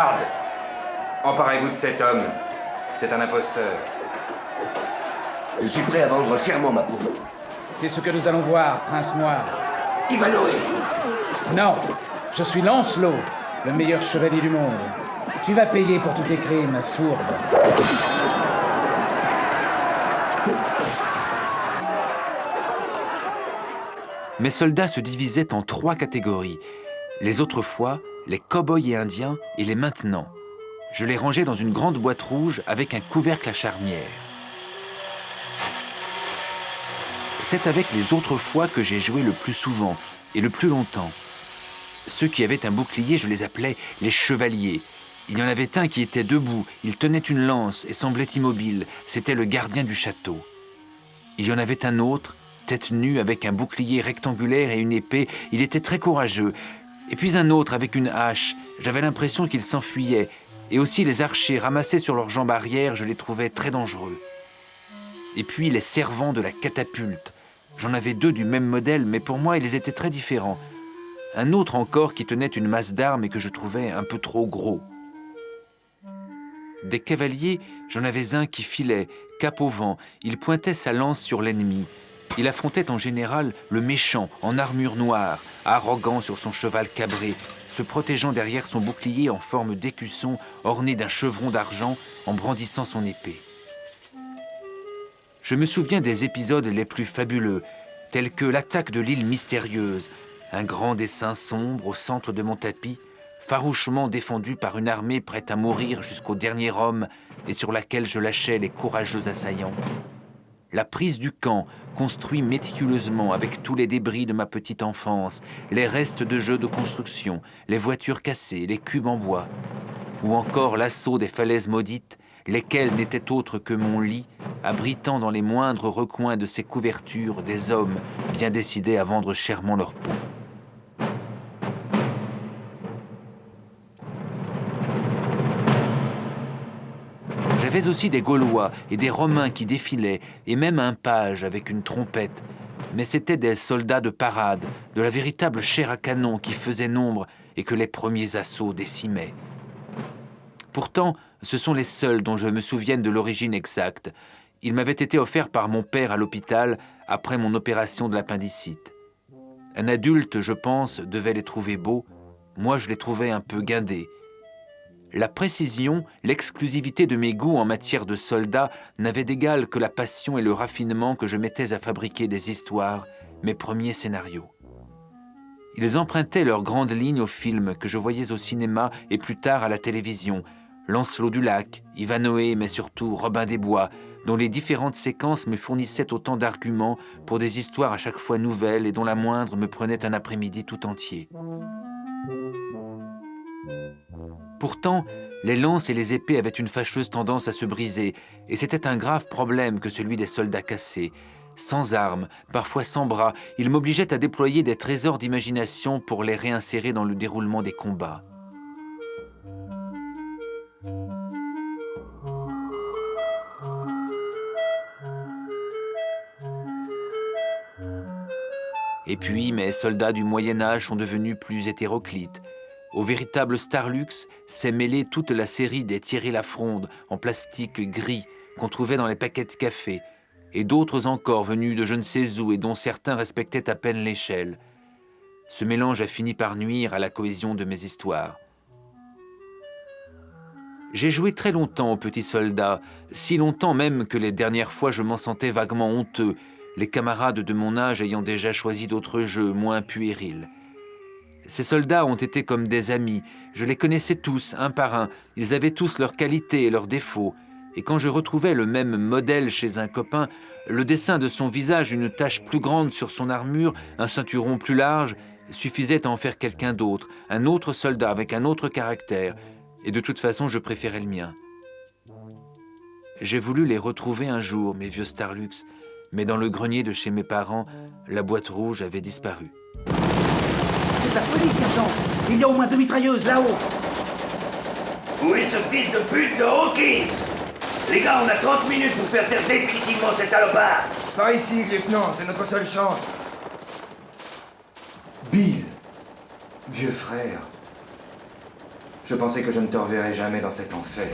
Garde! Emparez-vous de cet homme. C'est un imposteur. Je suis prêt à vendre chèrement ma peau. C'est ce que nous allons voir, Prince Noir. Ivanoé! Non, je suis Lancelot, le meilleur chevalier du monde. Tu vas payer pour tous tes crimes, fourbe. Mes soldats se divisaient en 3 catégories. Les autrefois, les cow-boys et indiens et les maintenant. Je les rangeais dans une grande boîte rouge avec un couvercle à charnière. C'est avec les autrefois que j'ai joué le plus souvent et le plus longtemps. Ceux qui avaient un bouclier, je les appelais les chevaliers. Il y en avait un qui était debout, il tenait une lance et semblait immobile. C'était le gardien du château. Il y en avait un autre, tête nue, avec un bouclier rectangulaire et une épée. Il était très courageux. Et puis un autre avec une hache. J'avais l'impression qu'il s'enfuyait. Et aussi les archers ramassés sur leurs jambes arrière, je les trouvais très dangereux. Et puis les servants de la catapulte. J'en avais 2 du même modèle, mais pour moi, ils étaient très différents. Un autre encore qui tenait une masse d'armes et que je trouvais un peu trop gros. Des cavaliers, j'en avais un qui filait, cap au vent. Il pointait sa lance sur l'ennemi. Il affrontait en général le méchant, en armure noire, arrogant sur son cheval cabré, se protégeant derrière son bouclier en forme d'écusson, orné d'un chevron d'argent, en brandissant son épée. Je me souviens des épisodes les plus fabuleux, tels que l'attaque de l'île mystérieuse, un grand dessin sombre au centre de mon tapis, farouchement défendu par une armée prête à mourir jusqu'au dernier homme et sur laquelle je lâchais les courageux assaillants. La prise du camp, construit méticuleusement avec tous les débris de ma petite enfance, les restes de jeux de construction, les voitures cassées, les cubes en bois, ou encore l'assaut des falaises maudites, lesquelles n'étaient autres que mon lit, abritant dans les moindres recoins de ses couvertures des hommes bien décidés à vendre chèrement leur peau. J'avais aussi des Gaulois et des Romains qui défilaient, et même un page avec une trompette. Mais c'étaient des soldats de parade, de la véritable chair à canon qui faisait nombre et que les premiers assauts décimaient. Pourtant, ce sont les seuls dont je me souvienne de l'origine exacte. Ils m'avaient été offerts par mon père à l'hôpital après mon opération de l'appendicite. Un adulte, je pense, devait les trouver beaux. Moi, je les trouvais un peu guindés. La précision, l'exclusivité de mes goûts en matière de soldats n'avaient d'égal que la passion et le raffinement que je mettais à fabriquer des histoires, mes premiers scénarios. Ils empruntaient leurs grandes lignes aux films que je voyais au cinéma et plus tard à la télévision, Lancelot du Lac, Ivanoé, mais surtout Robin des Bois, dont les différentes séquences me fournissaient autant d'arguments pour des histoires à chaque fois nouvelles et dont la moindre me prenait un après-midi tout entier. Pourtant, les lances et les épées avaient une fâcheuse tendance à se briser, et c'était un grave problème que celui des soldats cassés. Sans armes, parfois sans bras, ils m'obligeaient à déployer des trésors d'imagination pour les réinsérer dans le déroulement des combats. Et puis, mes soldats du Moyen-Âge sont devenus plus hétéroclites. Au véritable Starlux s'est mêlée toute la série des Thierry Lafronde en plastique gris qu'on trouvait dans les paquets de café, et d'autres encore venus de je ne sais où et dont certains respectaient à peine l'échelle. Ce mélange a fini par nuire à la cohésion de mes histoires. J'ai joué très longtemps aux petits soldats, si longtemps même que les dernières fois je m'en sentais vaguement honteux, les camarades de mon âge ayant déjà choisi d'autres jeux moins puérils. Ces soldats ont été comme des amis, je les connaissais tous, un par un, ils avaient tous leurs qualités et leurs défauts, et quand je retrouvais le même modèle chez un copain, le dessin de son visage, une tache plus grande sur son armure, un ceinturon plus large, suffisait à en faire quelqu'un d'autre, un autre soldat avec un autre caractère, et de toute façon je préférais le mien. J'ai voulu les retrouver un jour, mes vieux Starlux, mais dans le grenier de chez mes parents, la boîte rouge avait disparu. C'est la folie, sergent! Il y a au moins 2 mitrailleuses là-haut! Où est ce fils de pute de Hawkins? Les gars, on a 30 minutes pour faire taire définitivement ces salopards! Par ici, lieutenant, c'est notre seule chance. Bill, vieux frère, Je pensais que je ne te reverrais jamais dans cet enfer.